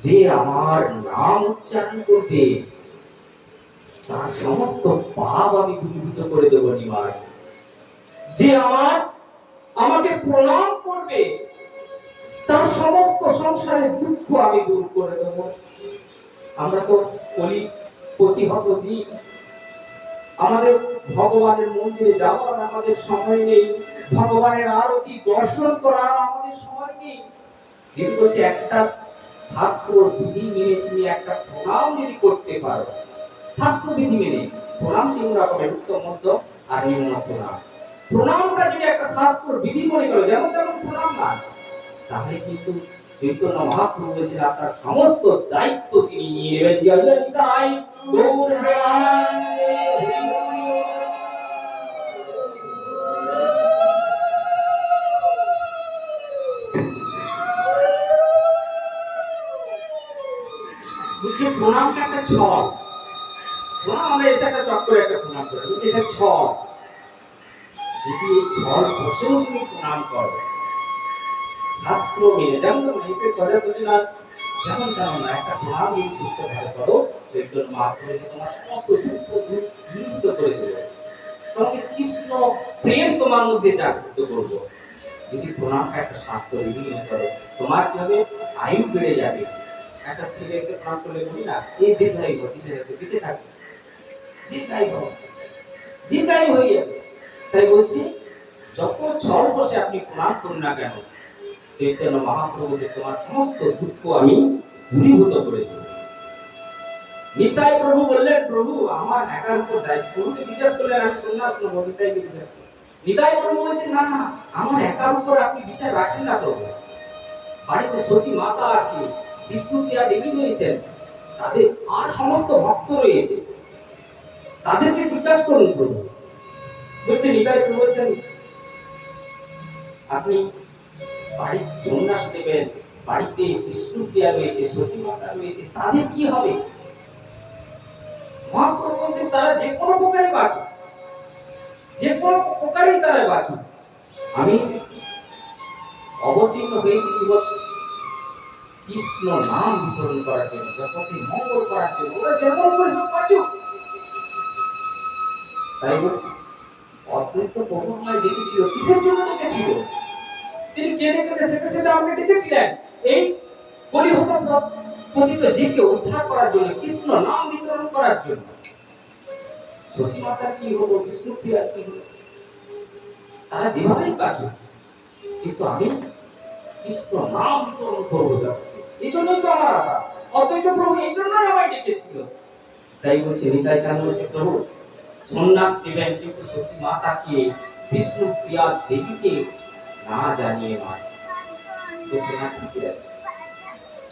যে আমার নাম উচ্চারণ করবে তার সমস্ত পাপ আমি দূরীভূত করে দেব নিমাই। যে আমাকে প্রণাম করবে তার সমস্ত সংসারের দুঃখ আমি দূর করে দেব। আমরা তো বলি প্রতিহত জীব, আমাদের ভগবানের মন্দিরে যাওয়ার আমাদের সময় নেই, ভগবানের আরতি দর্শন করার আমাদের সময় নেই। যেটি বলছে একটা শাস্ত্র বিধি মেনে তুমি একটা প্রণাম যদি করতে পারো, শাস্ত্র বিধি মেনে প্রণাম তিন রকমের, উত্তম মধ্যম আর নিম্ন প্রণাম। প্রণামটা যদি একটা শাস্ত্র বিধি মনে করো, যেমন তেমন প্রণাম না, তাহলে কিন্তু চৈতন্য মহাপ্রভু বলেছেন আপনার সমস্ত দায়িত্ব তিনি নিয়ে নেবেন। তাই গৌর বুঝছে প্রণামটা একটা ছল। প্রণাম আমরা এসে একটা চক্করে একটা প্রণাম করে বুঝছি, এটা ছল। যদি এই ছল বসেও তুমি প্রণাম করো শাস্ত্র মেনে, যেমন এসে সোজাসুজি না, যেমন তেমন না, একটা প্রণাম এই সুস্থ ভাবে করো, চৈতন্য মহাপ্রভু যে তোমার সমস্ত দুঃখ দূরীভূত করে দেবে, তোমাকে কৃষ্ণ প্রেম তোমার মধ্যে জাগ্রত করবো। যদি প্রণামটা একটা শাস্ত্র বিধি করো, তোমার কি হবে, আয়ু বেড়ে যাবে। একটা ছেলে এসে প্রণাম করলে বলি না, এই দীর্ঘায়ু বেঁচে থাকবে, দীর্ঘায়ু হয়ে যাবে। তাই বলছি যত ছল বসে আপনি প্রণাম করুন না কেন, চৈতন্য মহাপ্রভু যে তোমার সমস্ত দুঃখ আমি দূরীভূত করে দেব। নিতাই প্রভু বললেন, প্রভু আমার একার উপর দায়িত্ব। প্রভুকে জিজ্ঞাসা করলেন আমি সন্ন্যাস নেবো, নিতাইকে জিজ্ঞাসা করলেন। নিতাই প্রভু বলছেন না না, আমার একার উপর আপনি বিচার রাখেন না প্রভু, বাড়িতে সচি মাতা আছে, বিষ্ণুপ্রিয়া দেবী রয়েছেন, তাদের আর সমস্ত ভক্ত রয়েছে, তাদেরকে জিজ্ঞাসা করুন প্রভু। বলছে নিতাই প্রভু বলছেন আপনি বাড়ির সন্ন্যাস নেবেন, বাড়িতে বিষ্ণুপ্রিয়া রয়েছে, সচি মাতা রয়েছে, তাদের কি হবে? মহাপ্রভু বলছেন তারা যে কোনো প্রকারে বাঁচুক, যে কোনো প্রকারেই তারা বাঁচুক, আমি অবতীর্ণ হয়েছি কেবল কৃষ্ণ নাম বিতরণ করার জন্য, জগতে মঙ্গল করার জন্য, ওরা যেমন করে বাঁচুক। তাই বলছি অদ্বৈত প্রভুমায় ডেকেছিল, কিসের জন্য ডেকেছিল? তিনি কেঁদে কেঁদে সেটা সেটা আমাকে ডেকেছিলেন এই কলিহত পতিত জীবকে উদ্ধার করার জন্য, কৃষ্ণ নাম বিতরণ করার জন্য। সচি মাতার কি হলো, বিষ্ণুপ্রিয়ার কি হলো, তারা যেভাবেই বাঁচুক, কিন্তু আমি কৃষ্ণ নাম বিতরণ করবো জগতে। এই জন্যই তো আমার আশা, অদ্বৈত প্রভু এই জন্যই আমায় ডেকেছিল। তাই বলছে নিতাই চাঁদ বলছে প্রভু সন্ন্যাস নেবেন, কিন্তু সচি মাতাকে, বিষ্ণুপ্রিয়া দেবীকে না জানিয়ে নয়। দেখে না ঠিকই আছে।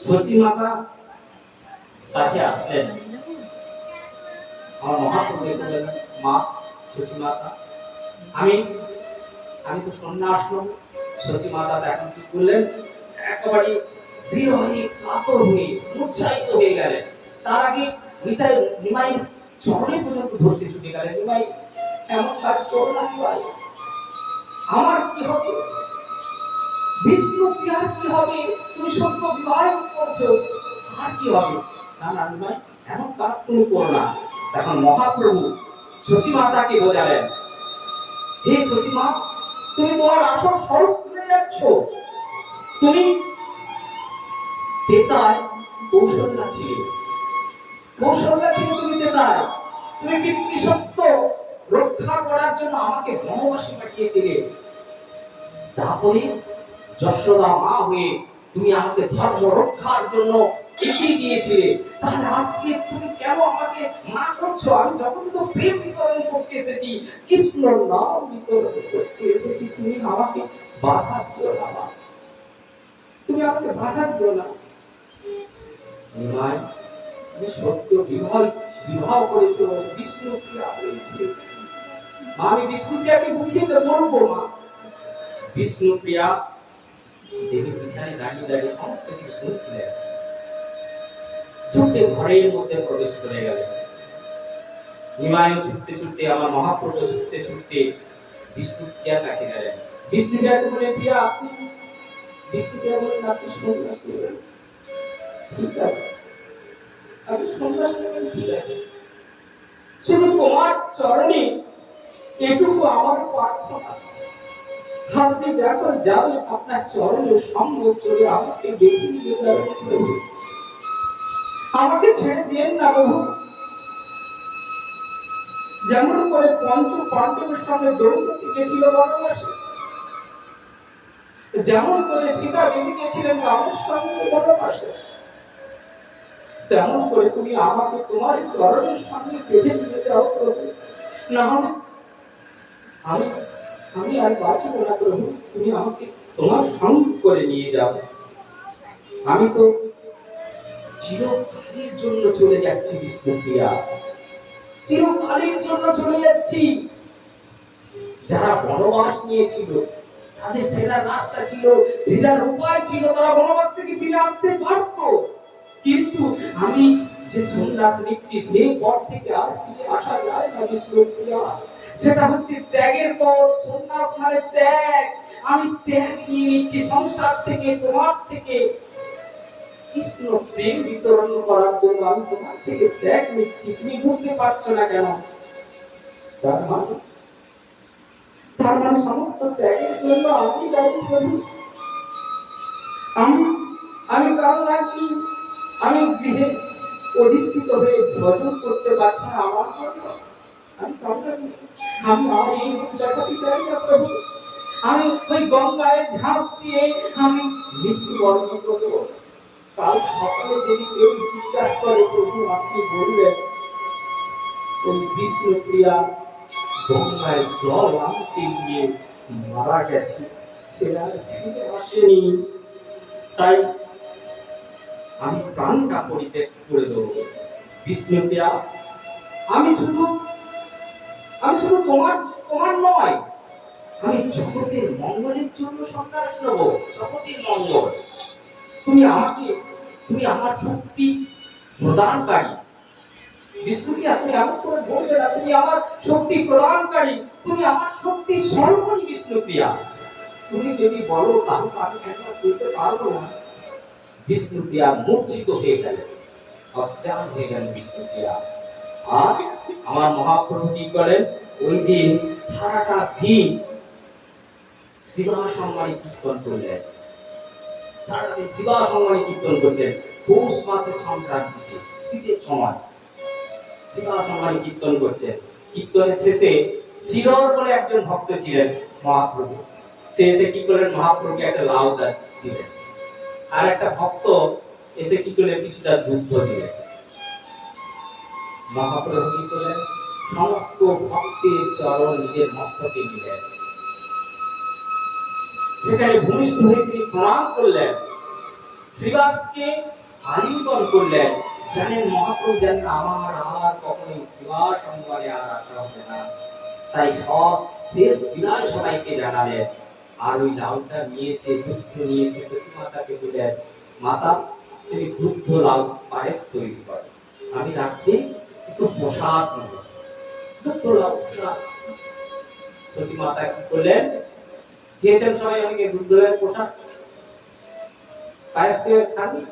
সচি মাতা কাছে আসলেন, আমার মহাপ্রভু এসে বললেন মা সচি মাতা আমি তো সন্ন্যাস নেব। সচি মাতা এখন কি করলেন, একেবারে বিরহে কাতর হয়ে উৎসাহিত হয়ে গেলেন। তার আগে নিমাই চরণে পর্যন্ত ধরতে ছুটে গেলেন, নিমাই এমন কাজ করো না নিমাই, আমার কি হবে, বিষ্ণুপ্রিয়ার কি হবে, তুমি সত্য বিবাহ করছো, আর কি হবে? না না নিমাই এমন কাজ তুমি করো না। তখন মহাপ্রভু সচি মাতাকে বোঝালেন, হে সচি মা, তুমি তোমার আসল স্বরূপ ভুলে যাচ্ছ। তুমি তেতায় কৌশল্যা ছিলে, তুমি তেতায়, তুমি পিতৃসত্য রক্ষা করার জন্য আমাকে বনবাসে পাঠিয়েছিলে। তারপরে যশোদা মা হয়ে তুমি আমাকে ধর্ম রক্ষার জন্য এগিয়ে দিয়েছিলে। তাহলে আজকে তুমি কেন আমাকে মানা করছো? আমি যখন তো প্রেম বিতরণ করতে এসেছি, কৃষ্ণ নাম বিতরণ করতে এসেছি, তুমি আমাকে বাধা দিও না, তুমি আমাকে বাধা দিও না। নিমাই তুমি সত্য বিবাহ করেছো, বিষ্ণুপ্রিয়া হয়েছে। মা আমি বিষ্ণুপ্রিয়াকে বুঝিয়ে তো বলবো মা। বিষ্ণুপ্রিয়া দেবী পিছনে দাঁড়িয়ে দাঁড়িয়ে সমস্ত কিছু শুনছিলেন। ছুটে ঘরের মধ্যে প্রবেশ করে গেলেন। নিমাই ছুটতে ছুটতে, আমার মহাপ্রভু ছুটতে ছুটতে বিষ্ণুপ্রিয়ার কাছে গেলেন। বিষ্ণুপ্রিয়াকে বলে প্রিয়া আপনি, বিষ্ণুপ্রিয়া বলেন আপনি সন্ন্যাস নেবেন। ঠিক আছে, আমি সন্ন্যাস নেবেন, ঠিক আছে, শুধু তোমার চরণে এটুকু আমার প্রার্থনা, আপনি যখন যাবেন আপনার চরণে সঙ্গ করে আমাকে দেখে নিয়ে যাবেন প্রভু, আমাকে ছেড়ে দিয়েন না প্রভু। যেমন করে পঞ্চ পাণ্ডবের সঙ্গে দ্রৌপদী গেছিল বনবাসে, যেমন করে সীতা দেবী গেছিলেন রামের সঙ্গে বনবাসে, তেমন করে তুমি আমাকে তোমার চরণের সামনে বেঁধে নিয়ে যাও প্রভু, না হলে আমি আমি আর বাঁচবো না প্রভু। তুমি আমাকে তোমার সঙ্গ করে নিয়ে যাও। আমি তো চিরকালের জন্য চলে যাচ্ছি বিষ্ণুপ্রিয়া, চিরকালের জন্য চলে যাচ্ছি। যারা বনবাস নিয়েছিল তাদের ফেরার রাস্তা ছিল, ফেরার উপায় ছিল, তারা বনবাস থেকে ফিরে আসতে পারত, কিন্তু আমি যে সন্ন্যাস নিচ্ছি সেই পথ থেকে আর ফিরে আসা যায় না বিষ্ণুপ্রিয়া। সেটা হচ্ছে ত্যাগের পথ, সন্ন্যাস মানে ত্যাগ। আমি ত্যাগ নিয়ে নিচ্ছি সংসার থেকে, তোমার থেকে কৃষ্ণ প্রেম বিতরণ করার জন্য আমি তোমার থেকে ত্যাগ নিচ্ছি। তুমি বুঝতে পারছো না কেন? তার মানে সমস্ত ত্যাগের জন্য আমি দায়ী প্রভু। আমি আমি কারণ রাখি, আমি গৃহে অধিষ্ঠিত হয়ে ভজন করতে পারছি না আমার জন্য, আমি কারণ রাখি। আমি আর এই রূপ দেখাতে চাই না প্রভু। আমি ওই গঙ্গায় ঝাঁপ দিয়ে আমি মৃত্যুবরণ করবো। কাল সকালে যদি কেউ জিজ্ঞাসা করে প্রভু আপনি বলবেন ওই বিষ্ণুপ্রিয়া গঙ্গায় জল আনতে গিয়ে মারা গেছে, সে আর ফিরে আসেনি, তাই আমি প্রাণটা পরিত্যাগ করে দেবো বিষ্ণুপ্রিয়া। আমি শুধু তোমার তোমার নয়, আমি জগতের মঙ্গলের জন্য সন্ন্যাস নেব, জগতের মঙ্গল। তুমি আমার শক্তি প্রদানকারী বিষ্ণুপ্রিয়া, তুমি এমন করে বলবে না, তুমি আমার শক্তি প্রদানকারী, তুমি আমার শক্তি স্বরূপী বিষ্ণুপ্রিয়া। তুমি যদি বলো তাহলে আমি সন্ন্যাস করতে পারবো না। বিষ্ণুপ্রিয়া মূর্ছিত হয়ে গেলেন, অজ্ঞান হয়ে গেলেন বিষ্ণুপ্রিয়া। আর আমার মহাপ্রভু কি করেন, ওই দিন সারাটা দিন শিবা সম্মানী কীর্তন করলেন, সারাদিন শিবা সম্মানী কীর্তন করছেন। পৌষ মাসের সংক্রান্তিতে শীতের সময় শিবা সম্মানী কীর্তন করছেন। কীর্তনের শেষে শিরর বলে একজন ভক্ত ছিলেন মহাপ্রভু, সে এসে কি করলেন, মহাপ্রভুকে একটা লাউ দিলেন, আর একটা ভক্ত এসে কি করলেন, কিছুটা দুধ দিলেন। মহাপ্রভু কি করলেন, সমস্ত ভক্তের চরণ নিজের মস্তকে নিলেন, সেখানে ভূমিষ্ঠ হয়ে তিনি প্রণাম করলেন, শ্রীবাসকে আলিঙ্গন করলেন। জানেন মহাপ্রভু জানেন আমার আর কখনোই শিবা সম্মানে আর আসা হবে না, তাই সব শেষ বিদায় সবাইকে জানালেন। আর ওই লাউটা নিয়ে এসে দুগ্ধ নিয়ে এসে সতী মাতাকে দিলেন, মাতা তুমি দুগ্ধ লাউ পায়েস তৈরি করো, আমি রাত্রে একটু প্রসাদ নেব, দুগ্ধ লাউ প্রসাদ। সতী মাতা কি করলেন, খেয়েছেন সবাই অনেকে দুধ লাউ প্রসাদ, পায়েস পেয়ে খাননি,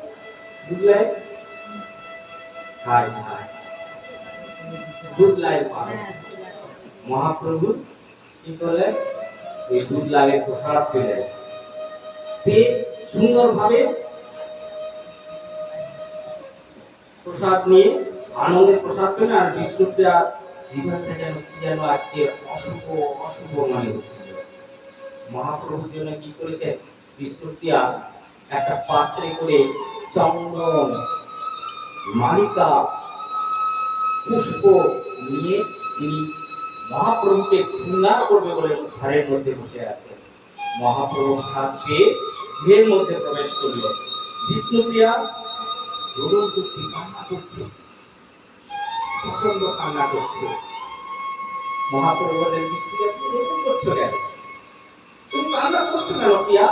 দুধ লাউ খাই খাই দুধ লাউ পায়েস। মহাপ্রভু কি করলেন, ওই দুধ লাউয়ের প্রসাদ পেলেন, পেয়ে সুন্দরভাবে প্রসাদ নিয়ে আনন্দের প্রসাদ পেলেন। আর বিষ্ণুপ্রিয়া হৃদয়টা যেন কি যেন আজকে অশুভ অশুভ মনে হচ্ছিল। মহাপ্রভুর জন্য কি করেছেন, বিষ্ণুপ্রিয়া একটা পাত্রে করে চন্দন মালিকা পুষ্প নিয়ে তিনি মহাপ্রভুকে শৃঙ্গার করবে বলে ঘরের মধ্যে বসে আছে। মহাপ্রভু হাত পেয়ে গৃহের মধ্যে প্রবেশ করল। বিষ্ণুপ্রিয়া রোদন করছে, কান্না করছে, প্রচন্ড কান্না করছে। মহাপ্রভু বললেন, বিষ্ণুপ্রিয়া তুমি রোদন করছো কেন, তুমি কান্না করছো কেন প্রিয়া,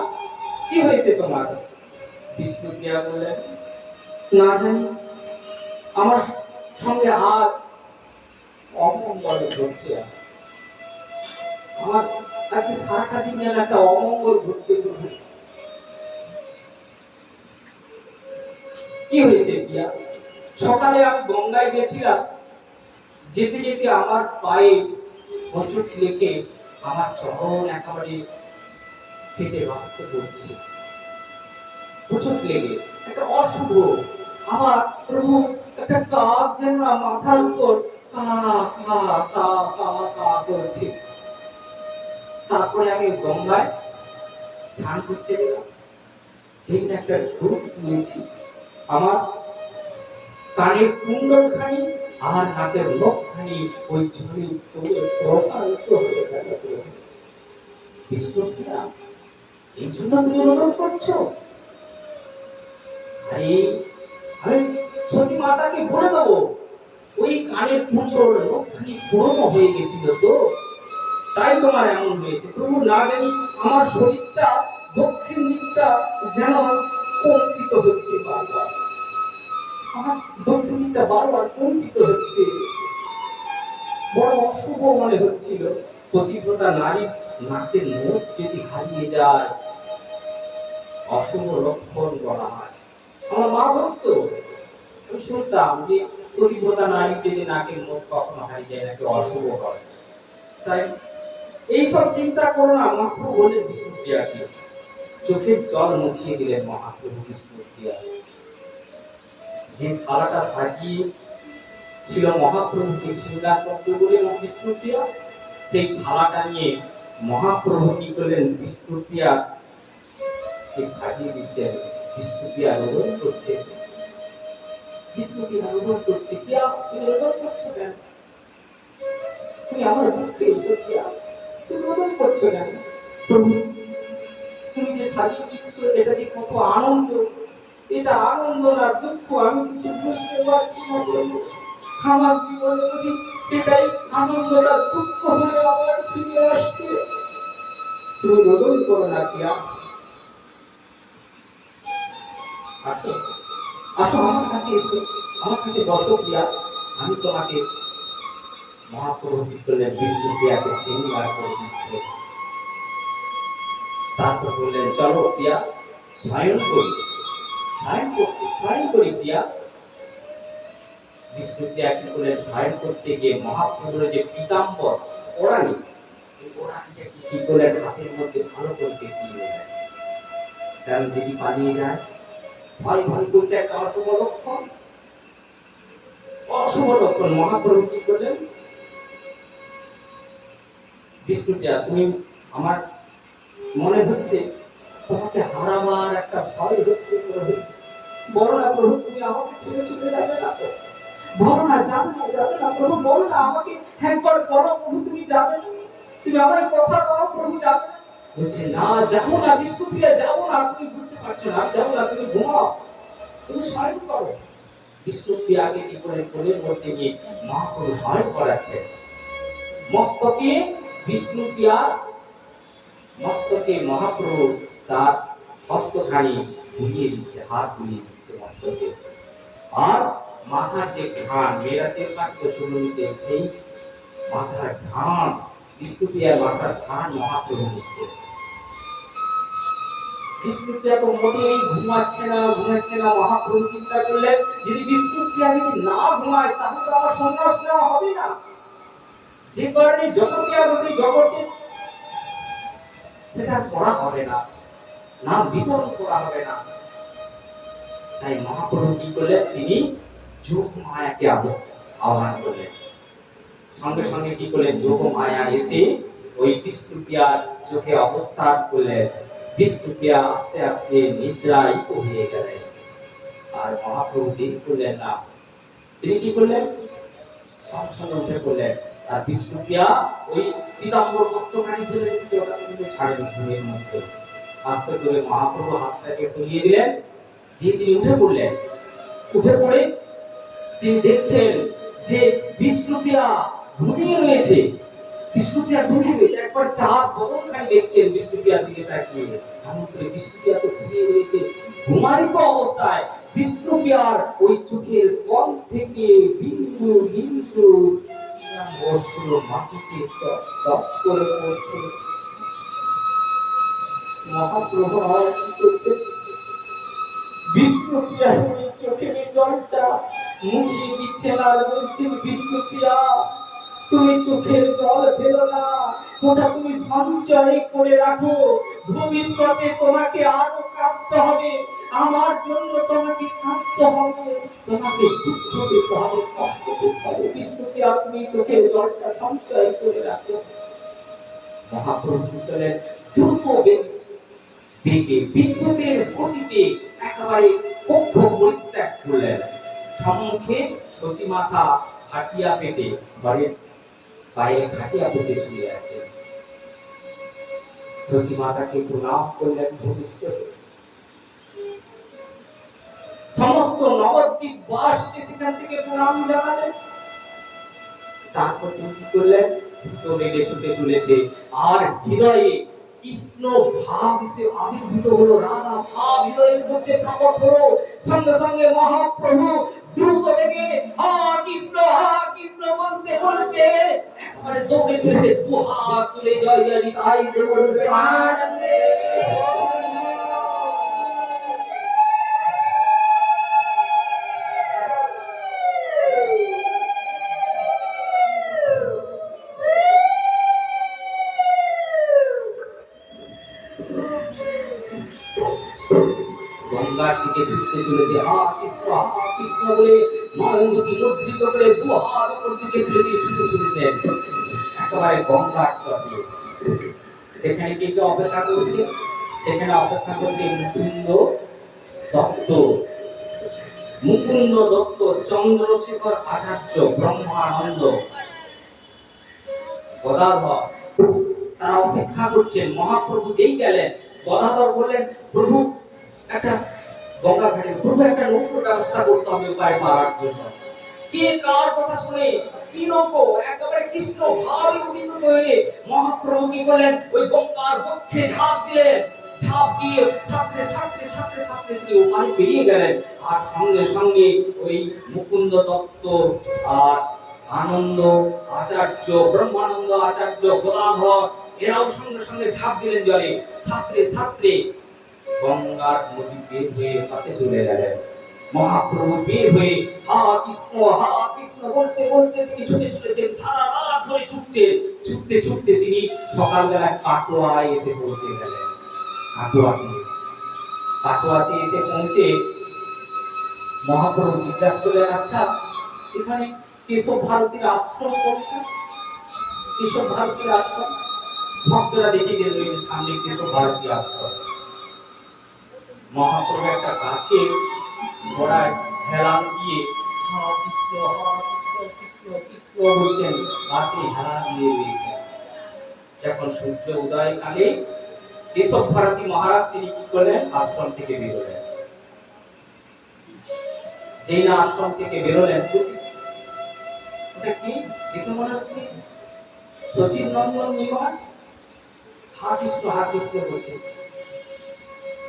কি হয়েছে তোমার? বিষ্ণুপ্রিয়া বললেন, না জানি আমার সঙ্গে আজ অমঙ্গল ঘটছে, আমার আজকে সারাটা দিন যেন একটা অমঙ্গল ঘটছে। কি হয়েছে প্রিয়া? সকালে আমি গঙ্গায় গেছিলাম, যেতে যেতে আমার পায়ে হোঁচট লেগে আমার চরণ একেবারে ফেটে রক্ত পড়ছে। হোঁচট লেগে একটা অশুভ, আবার প্রভু একটা কাক যেন না মাথার উপর কা কা কা কা কা করছে। তারপরে আমি গঙ্গায় স্নান করতে গেলাম, যেখানে একটা ডুব নিয়েছি, আমার কানের কুণ্ডলখানি আর নাকের নখখানি ওই ঝুড়ি পড়ে প্রবাহিত হয়ে গেল। বিষ্ণুপ্রিয়া, এই জন্য তুমি রোদন করছো? আরে আমি সচি মাতাকে বলে দেবো, ওই কানের কুণ্ডল নখখানি পুরনো হয়ে গেছিল তো, তাই তোমার এমন হয়েছে। প্রভু, না জানি আমার শরীরটা দক্ষিণ দিকটা যেন কম্পিত হচ্ছে বারবার, আমার দক্ষিণ দিকটা বারবার কম্পিত হচ্ছে, বড় অশুভ মনে হচ্ছিল। পতিব্রতা নারী নাকের নখ যদি হারিয়ে যায়, অশুভ লক্ষণ বলা হয়। আমার মা বলতো, আমি শুনতাম যে পতিব্রতা নারী যদি নাকের নখ কখনো হারিয়ে যায় নাকি অশুভ হয়। তাই এইসব চিন্তা করো না। মহাপ্রভু বললেন বিষ্ণুপ্রিয়াকে, চোখের জল মুছিয়ে দিলেন মহাপ্রভু বিষ্ণুপ্রিয়া। যে থালাটা সাজিয়ে ছিল মহাপ্রভুকে সিংহাসন বলে বিষ্ণুপ্রিয়া, সেই থালাটা নিয়ে মহাপ্রভু কি করলেন, বিষ্ণুপ্রিয়া সাজিয়ে দিচ্ছেন। বিষ্ণুপ্রিয়া রোদন করছে, বিষ্ণুপ্রিয়া রোদন করছে। প্রিয়া, তুমি রোদন করছো কেন? তুমি আমার মুখে এসে প্রিয়া, তুমি রোদন করছো কেন? প্রভু, তুমি যে সাজিয়ে দিচ্ছ এটা যে কত আনন্দ, এটা আনন্দ না দুঃখ আমি কিছু বুঝতে পারছি না। আমার জীবনে বুঝি এটাই আনন্দ না দুঃখ হয়ে আবার ফিরে আসছে। তুমি রোদন করো না প্রিয়া, আসো আসো আমার কাছে এসো, আমার কাছে বসো প্রিয়া, আমি তোমাকে মহাপ্রভু কি করলেন, বিষ্ণুপ্রিয়াকে সিঙ্গার করে দিচ্ছে। তারপর বললেন, চলো প্রিয়া শয়ন করি, শয়ন করি প্রিয়া। বিষ্ণুপ্রিয়া কি করলেন, শয়ন করতে গিয়ে মহাপ্রভুর যে পীতাম্বর ওড়ানি, এই ওড়ানিটাকে কি করলেন, হাতের মধ্যে ভালো করে পেঁচিয়ে নিলেন। কারণ যদি পালিয়ে যায়, ভয় ভয় করছে, একটা অশুভ লক্ষণ, অশুভ লক্ষণ। মহাপ্রভু কি করলেন, বিষ্ণুপ্রিয়া তুমি, আমার মনে হচ্ছে তোমাকে হারাবার একটা ভয় হচ্ছে প্রভু। বলো না প্রভু, তুমি আমাকে ছেড়ে চলে যাবে না তো? বলো না, যাবে না, যাবে না প্রভু, বলো না আমাকে একবার বলো প্রভু, তুমি যাবে না? তুমি আমার কথা দাও প্রভু, যাবে না? বলছে, না যাবো না বিষ্ণুপ্রিয়া, যাবো না। তুমি বুঝতে পারছো না, যাবো না, তুমি ঘুমাও, তুমি শয়ন করো। বিষ্ণুপ্রিয়াকে কি করে কোলের মধ্যে নিয়ে মহাপ্রভু শয়ন করাচ্ছে। মস্তকে বিষ্ণুপ্রিয়া, মস্তকে মহাপ্রভু তার হস্তখানি বুলিয়ে দিচ্ছে, হাত বুলিয়ে দিচ্ছে মস্তকে। আর মাথার যে ঘাম, মেয়েরা তেল মাখতো সুগন্ধিতে, সেই মাথার ঘাম, বিষ্ণুপ্রিয়ার মাথার ঘাম মহাপ্রভু দিচ্ছে। বিষ্ণুপ্রিয়া তো মোটেই ঘুমাচ্ছে না, ঘুমাচ্ছে না। মহাপ্রভু চিন্তা করলেন, যদি বিষ্ণুপ্রিয়া যদি না ঘুমায় তাহলে তো আমার সন্ন্যাস নেওয়া হবে না। যে কারণে জগতে আছে, জগতে সেটা করা হবে না, নাম বিতরণ করা হবে না। তাই মহাপ্রভু কি করলেন, তিনি যোগ মায়াকে আহ্বান করলেন। সঙ্গে সঙ্গে কি করলেন, যোগ মায়া এসে ওই বিষ্ণুপ্রিয়ার চোখে অবস্থান করলেন। বিষ্ণুপ্রিয়া আস্তে আস্তে নিদ্রায়িত হয়ে গেলেন। আর মহাপ্রভু দেরি করলেন না, তিনি কি করলেন, সঙ্গে সঙ্গে উঠে পড়লেন। আর বিষ্ণুপ্রিয়া ওই পীতাম্বর বস্ত্রখানি ফেলে দিচ্ছে, ওটা কিন্তু ছাড়েন ঘুমের মধ্যে। আস্তে করে মহাপ্রভু হাতটাকে সরিয়ে দিলেন, দিয়ে তিনি উঠে পড়লেন। উঠে পড়ে তিনি দেখছেন যে বিষ্ণুপ্রিয়া ঘুমিয়ে রয়েছে। বিষ্ণুপ্রিয়া ঘুমিয়ে রয়েছে, একবার চার বদনখানি দেখছেন বিষ্ণুপ্রিয়ার দিকে তাকিয়ে। এমন করে বিষ্ণুপ্রিয়া তো ঘুমিয়ে রয়েছে, ঘুমায়িত অবস্থায় বিষ্ণুপ্রিয়ার ওই চোখের কোণ থেকে বিন্দু বিন্দু অশ্রু মাটিতে টপ টপ করে পড়ছে। মহাপ্রভু কি করছে, বিষ্ণুপ্রিয়ার চোখের জলটা মুছিয়ে দিচ্ছেন আর বলছেন, বিষ্ণুপ্রিয়া তুমি চোখের জল ফেলো না, ওটা তুমি সঞ্চয় করে রাখো, ভবিষ্যতে তোমাকে আরো কাঁদতে হবে, আমার জন্য তোমাকে কাঁদতে হবে, তোমাকে দুঃখ পেতে হবে, কষ্ট পেতে হবে, বিষ্ণুপ্রিয়া তুমি চোখের জলটা সঞ্চয় করে রাখো। মহাপ্রভু বলেন, দ্রুত বেগে বিদ্যুতের গতিতে একেবারে কক্ষ পরিত্যাগ করলেন। সম্মুখে সচিমাতা খাটিয়া পেতে, ঘরের পায়ে খাটিয়া পেতে শুয়ে আছে। সচিমাতাকে প্রণাম করলেন ভূমিষ্ঠ। সমস্ত নবদ্বীপ বাসীকে সেখান থেকে প্রণাম জানালেন। তারপর তিনি কি করলেন, বেগে ছুটে চলেছে, আর হৃদয়ে কৃষ্ণ ভাব এসে আবির্ভূত হলো, রাধা ভাব হৃদয়ের মধ্যে প্রকট হলো। সঙ্গে সঙ্গে মহাপ্রভু দ্রুত বেগে হা কৃষ্ণ বলতে বলতে একেবারে দৌড়ে চলেছে, দু হাত তুলে জয় জয় নিতাই বলবে আনন্দে। গঙ্গার দিকে ছুটতে চলেছে, হা কৃষ্ণ বলে নয়নকে মুদ্রিত করে দু হাত উপর দিকে তুলে দিয়ে ছুটে চলেছে একেবারে গঙ্গার তটে। সেখানে কে কে অপেক্ষা করছে? সেখানে অপেক্ষা করছে মুকুন্দ দত্ত, চন্দ্রশেখর আচার্য, ব্রহ্মানন্দ, গদাধর, তারা অপেক্ষা করছেন। মহাপ্রভু যেই গেলেন, গদাধর বললেন, প্রভু একটা গঙ্গা ঘাটে প্রভু একটা নৌকোর ব্যবস্থা করতে হবে উপায় পাওয়ার জন্য। কে কার কথা শুনে কি নৌকো? একেবারে কৃষ্ণ ভাবে উদিত হয়ে মহাপ্রভু কি করলেন, ওই গঙ্গার বক্ষে ঝাঁপ দিলেন। ঝাঁপ দিয়ে সাঁতরে সাঁতরে সাঁতরে সাঁতরে দিয়ে ওপারে বেরিয়ে গেলেন। আর সঙ্গে সঙ্গে ওই মুকুন্দ দত্ত আর আনন্দ আচার্য, ব্রহ্মানন্দ আচার্য, গদাধর, এরাও সঙ্গে সঙ্গে ঝাঁপ দিলেন জলে। সাঁতরে সাঁতরে গঙ্গার নদী বের হয়ে পাশে চলে গেলেন। মহাপ্রভু বের হয়ে হা কৃষ্ণ বলতে বলতে তিনি ছুটে চলেছেন, সারা রাত ধরে ছুটতে ছুটতে তিনি সকালবেলা কাটোয়ায় এসে পৌঁছে গেলেন। কাটোয়াতে এসে পৌঁছে মহাপ্রভু জিজ্ঞাসা করলেন, আচ্ছা এখানে কেশব ভারতীর আশ্রম কোনটা? কেশব ভারতীর আশ্রম ভক্তরা দেখিয়ে দিলেন, সামনে কেশব ভারতী আশ্রম। মহাপ্রভু একটা গাছের গোড়ায় হেলান দিয়ে হা কৃষ্ণ কৃষ্ণ বলছেন, রাতে হেলান দিয়ে রয়েছেন। যখন সূর্য উদয় কালে কেশব ভারতী মহারাজ তিনি কি করলেন, আশ্রম থেকে বেরোলেন। যেই না আশ্রম থেকে বেরোলেন, ওটা কি দেখে মনে হচ্ছে শচীন নন্দন নিমার। হা কৃষ্ণ বলছে,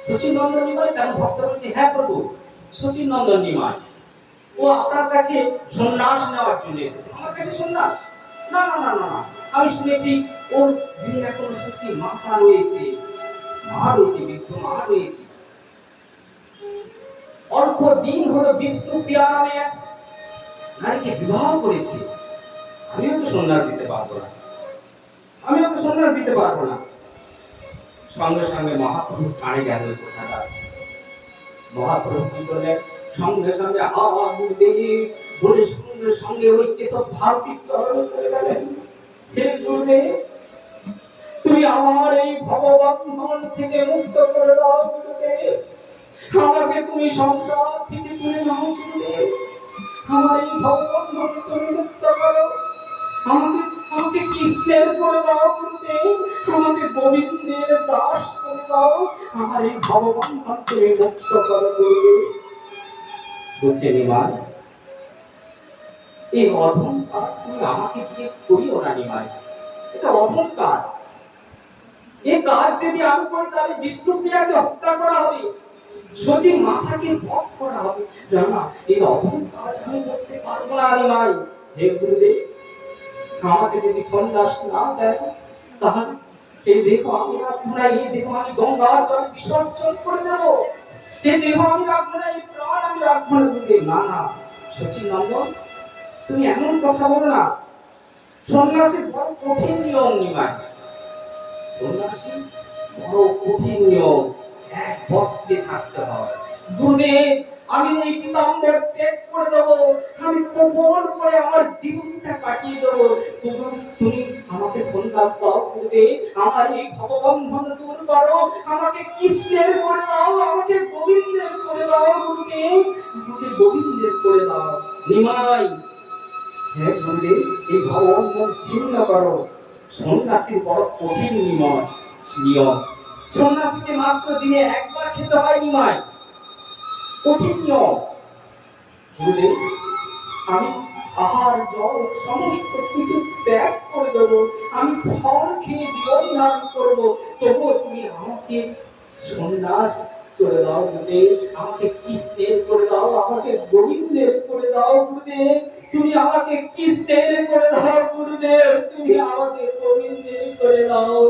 শচীন নন্দন নিমাই। তেমন ভক্ত বলছে, হ্যাঁ প্রভু শচীন নন্দন নিমাই, ও আপনার কাছে সন্ন্যাস নেওয়ার জন্য এসেছে। আমার কাছে সন্ন্যাস? না না না না, আমি শুনেছি ওর বিয়ে এখন শুনছি মাতা রয়েছে, বৃদ্ধ মা রয়েছে। অল্প দিন হলো বিষ্ণুপ্রিয়া নামে এক নারীকে বিবাহ করেছে। আমিও তো সন্ন্যাস দিতে পারবো না। সঙ্গে সঙ্গে মহাপ্রভু কানে গেল কথাটা। মহাপ্রভু কি করলেন, সঙ্গে সঙ্গে বলে সঙ্গে সঙ্গে ওই কেশব ভারতীর চরণে চলে গেলেন। হে গুরুদেব, তুমি আমার এই ভববন্ধন থেকে মুক্ত করে দাও গুরুদেব, আমাকে তুমি সংসার থেকে তুলে নাও গুরুদেব, আমার এই ভববন্ধন তুমি মুক্ত করো, আমাকে কৃষ্ণের করে দাও গুরুদেব, আমাকে গোবিন্দের দাস করে দাও, আমার এই ভববন্ধন তুমি মুক্ত করো গুরুদেব। বুঝছেন নিমাই, এই অধম কাজ তুমি আমাকে দিয়ে করিও না নিমাই, এটা অধম কাজ। এই কাজ যদি আমি করি তাহলে বিষ্ণুপ্রিয়াকে হত্যা করা হবে, শচীন মাতাকে বধ করা হবে। না, এই অধম কাজ আমি করতে পারবো না নিমাই। হে গুরুদেব, আমাকে যদি সন্ন্যাস না দেয় তাহলে এই দেহ আমি আপনার, এই দেহ আমি গঙ্গার জলে বিসর্জন করে দেব, এই দেহ আমি আপনার, এই প্রাণ আমি রাখবো না গুরুদেব। না না শচীন নন্দন, তুমি এমন কথা বলো না। সন্ন্যাসীর বড় কঠিন নিয়ম নিমাই। সন্ন্যাসী বড় কঠিন নিয়ম, এক বস্ত্রে থাকতে হয়। গুরুদেব, আমি এই পিতাম্বর ত্যাগ করে দেবো, আমি কোমল করে আমার জীবনটা কাটিয়ে দেবো। তুমি তুমি আমাকে সন্ন্যাস দাও গুরুদেব, আমার এই ভববন্ধন দূর করো, আমাকে কৃষ্ণের করে দাও, আমাকে গোবিন্দের করে দাও গুরুদেব, আমাকে গোবিন্দের করে দাও। নিমাই, হ্যাঁ গুরুদেব, এই ভববন্ধন ছিন্ন করো। সন্ন্যাসীর বড় কঠিন নিয়ম। সন্ন্যাসীকে মাত্র দিনে একবার খেতে হয় নিমাই, কঠিন নিয়ম। গুরুদেব, আমি আহার জল সমস্ত কিছু ত্যাগ করে দেবো, আমি ফল খেয়ে জীবন ধারণ করবো, তবুও তুমি আমাকে সন্ন্যাস করে দাও গুরুদেব, আমাকে কৃষ্ণের করে দাও, আমাকে গোবিন্দের করে দাও গুরুদেব, তুমি আমাকে কৃষ্ণের করে দাও গুরুদেব, তুমি আমাকে গোবিন্দের করে দাও।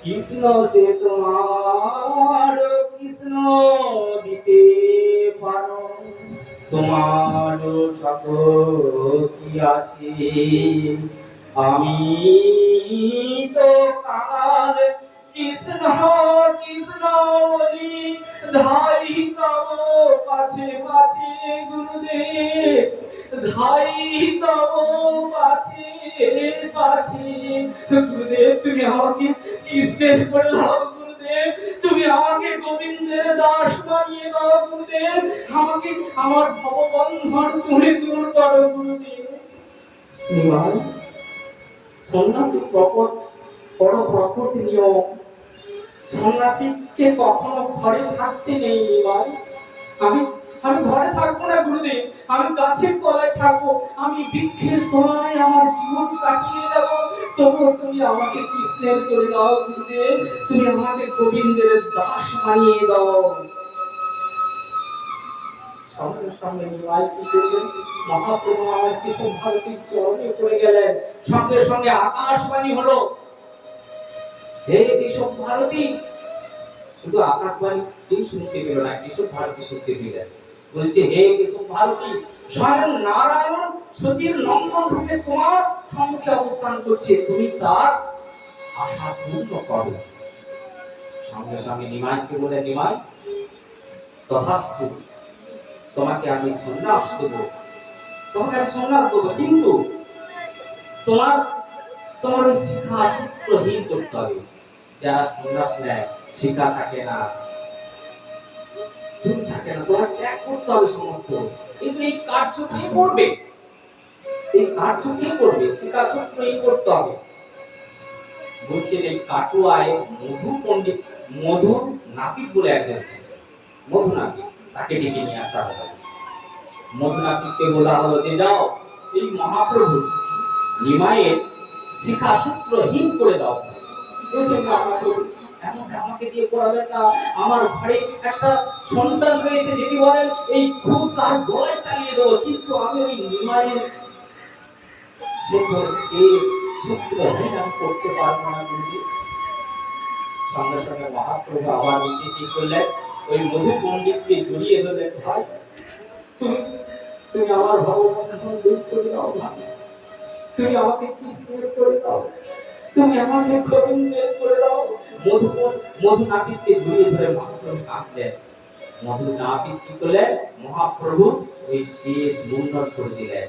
কৃষ্ণ সে তোমার, কৃষ্ণ দিতে পারো, তোমার সকল কি আছে, আমি তো কাল কৃষ্ণ কৃষ্ণ বলি ধাই তব পাছে পাছে গুরুদেব, ধাই তব পাছে পাছে গুরুদেব, তুমি আমাকে কৃষ্ণের করে দাও গুরুদেব, তুমি আমাকে গোবিন্দের দাস বানিয়ে দাও গুরুদেব, আমাকে আমার ভববন্ধন তুমি দূর করো গুরুদেব। নিমাই, সন্ন্যাসী বড় প্রকট নিয়ম। সন্ন্যাসীকে কখনো ঘরে থাকতে নেই নিমাই। আমি আমি ঘরে থাকবো না গুরুদেব, আমি গাছের তলায় থাকবো, আমি বৃক্ষের তলায় আমার জীবন কাটিয়ে দেব, তবুও তুমি আমাকে কৃষ্ণের করে দাও গুরুদেব, তুমি আমাকে গোবিন্দের দাস বানিয়ে দাও। সঙ্গে সঙ্গে নিমাই কি করলেন, মহাপ্রভু আমার কৃষ্ণ ভারতীর চরণে পড়ে গেলেন। সঙ্গে সঙ্গে আকাশবাণী হলো, হে কৃষ্ণ ভারতী। শুধু আকাশবাণী কেউ শুনতে পেল না, কৃষ্ণ ভারতী শুনতে পেলেন। বলছে, হে কৃষ্ণ ভারতী, স্বয়ং নারায়ণ সচির নন্দন রূপে তোমার সম্মুখে অবস্থান করছে, তুমি তার আশা পূর্ণ করো। সঙ্গে সঙ্গে নিমাইকে বলে, নিমাই তথাস্তু, তোমাকে আমি সন্ন্যাস দেবো, তোমাকে আমি সন্ন্যাস দেবো, কিন্তু তোমার তোমার ওই শিক্ষা সূত্রহীন করতে হবে। যারা সন্ন্যাস নেয় শিক্ষা থাকে না, চুপ থাকে না, তোমার ত্যাগ করতে হবে সমস্ত। কিন্তু এই কার্য কে করবে, এই কার্য কে করবে, শিক্ষা সূত্রহীন করতে হবে। বলছেন এই কাটুয়ায় মধু পণ্ডিত, মধু নাপিত বলে একজন ছিল, মধু নাপিত, তাকে ডেকে নিয়ে আসা হলো। মধু নাপিতকে বলা হলো যে যাও এই মহাপ্রভু নিমাইয়ের শিক্ষা সূত্রহীন করে দাও। বলছেন মহাপ্রভু, এমনটা আমাকে দিয়ে করাবেন না, আমার ঘরে একটা সন্তান রয়েছে, যেটি বলেন এই খুব তার গলায় চালিয়ে দেবো, কিন্তু আমি ওই নিমাইয়ের যে কেস সূত্রহীন আমি করতে পারবো না গুরুজি। সঙ্গে সঙ্গে মহাপ্রভু আবার নিজে কি করলেন, ওই মধু পণ্ডিতকে জড়িয়ে ধরলেন, ভাই তুমি তুমি আমার ভগবান দূর করে দাও, ভাই তুমি আমাকে কৃষ্ণের করে দাও, তুমি আমাকে গোবিন্দের করে দাও। মধু নাপিতকে জড়িয়ে ধরে মহাপ্রভু কাঁদলেন। মধু নাপিত কি করলেন, মহাপ্রভু ওই কেশ মুন্ডন করে দিলেন।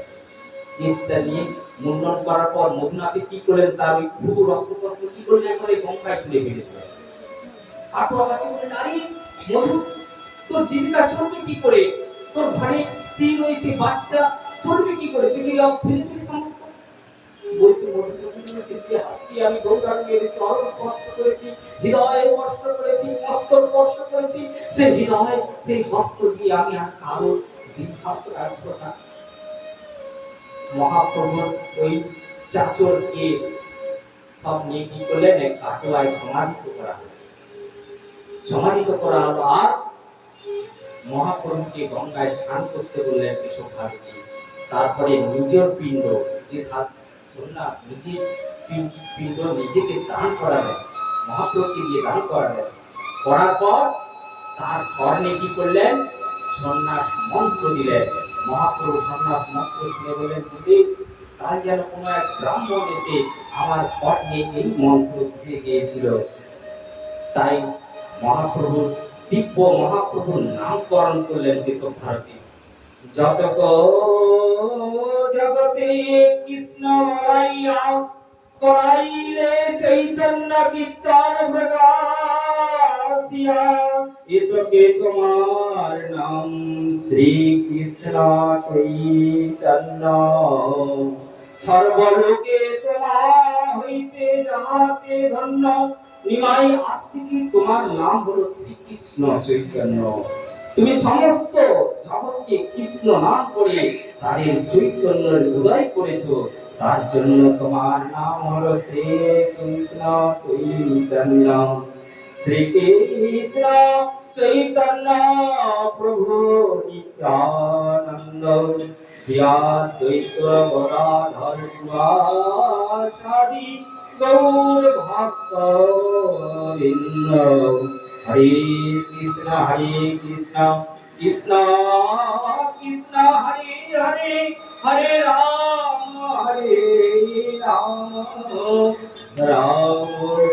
কেশটা নিয়ে মুন্ডন করার পর মধু নাপিত কি করলেন, তার ওই পুরো রক্তপস্ত্র কি করলেন, একবারে গঙ্গায় ছুঁড়ে ফেলে দিলেন। আটুয়াবাসী বললেন, আরে মধু, তোর জীবিকা চলবে কি করে, তোর ঘরে স্ত্রী রয়েছে, বাচ্চা, চলবে কি করে, তুই ফেলে দিলি সমস্ত। বলছে আমি গৌরাঙ্গে মেরেছি, অরণ কষ্ট করেছি, হৃদয়ে কষ্ট করেছি, মস্তক স্পর্শ করেছি, সেই হৃদয় সেই হস্ত দিয়ে আমি আর কারো বিঘাত রাখবো না। মহাপ্রভুর ওই চাচর কেস সব নিয়ে কি করলেন, এক কাটোয়ায় সমাধিত করা হলো। সমাধিত করা হলো আর মহাপ্রভুকে গঙ্গায় স্নান করতে বললেন কেশব ভারতী। তারপরে নিজের পিণ্ড, যে সন্ন্যাস নিজের পিণ্ড নিজেকে দান করালেন, মহাপ্রভুকে দিয়ে দান করালেন। করার পর তার কর্ণে কি করলেন, সন্ন্যাস মন্ত্র দিলেন। মহাপ্রভু সন্ন্যাস মন্ত্র শুনে বলেন, গুরুদেব, কাল যেন কোনো এক ব্রাহ্মণ এসে আমার কর্ণে এই মন্ত্র দিয়ে গিয়েছিল। তাই মহাপ্রভুর মহাপ্রভুর নামকরণ করলেন কেশব ভারতী। যতক জগতে কৃষ্ণ বলাইয়া করাইলে চৈতন্য কীর্তন প্রকাশিয়া, এতকে তোমার নাম শ্রী কৃষ্ণ চৈতন্য, সর্বলোকে তোমার হইতে যাহাতে ধন্য। নিমাই, আজ থেকে তোমার নাম হলো শ্রীকৃষ্ণ চৈতন্য। তুমি সমস্ত জগৎকে কৃষ্ণ নাম করে তাদের চৈতন্যের উদয় করেছো, তার জন্য তোমার নাম হলো শ্রীকৃষ্ণ চৈতন্য। শ্রীকৃষ্ণ চৈতন্য প্রভু নিত্যানন্দ, শ্রী অদ্বৈত গদাধর শিবাসাদি গৌর ভক্ত বৃন্দ। হরে কৃষ্ণ কৃষ্ণ কৃষ্ণ হরে হরে, হরে রাম রাম রাম হরে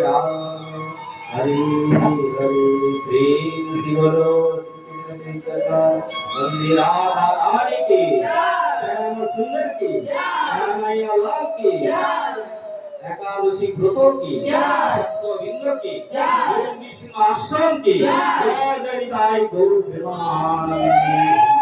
হরে। প্রেম से बोलो श्री कृष्ण चैतन्य वंदे राधा रानी की, श्याम सुंदर की, मैया लाल की, एकादशी व्रत की, भक्तवृंद की, विष्णु आश्रम की, जय जय गौर प्रेमानंद।